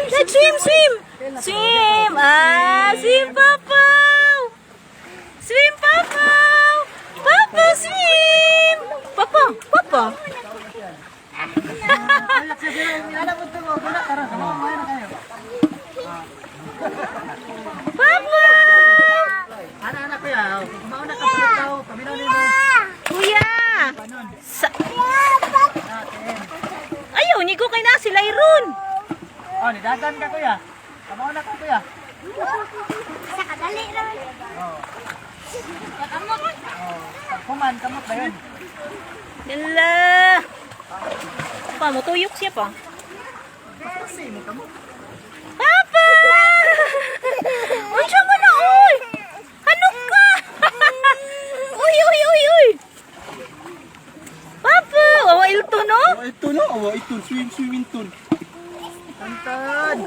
Let's swim, swim! Swim! Ah, swim, Papaw! Swim, Papaw! Papaw, swim! Papaw, Papaw! Papaw! Anak-anak ko yan. Mauna ka pa tao. Paminaw nito. Kuya! Ayaw, ni ko kay na sila iron. Oh, nidagan ka kuya. Mauna ka kuya. Sa kadali naman. Oh. Kamot. Oh. Pagkuman, kamot ba yun? Dala! Pa, matuyok siya pa. Kasi mo kamot. Papa! Unsa man na, oy! Ano ka? Uy, uy, uy, uy! Papa! Awa ilto, no? Ito no, awa ito, swimming tool. Tantad.